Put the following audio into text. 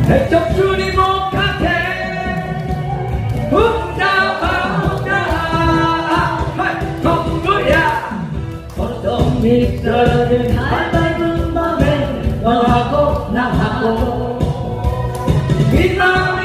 백적줄이 못하게 혼자 동구야 어떤 미끄러진 밝은 밤에 너하고 나하고 이 마음이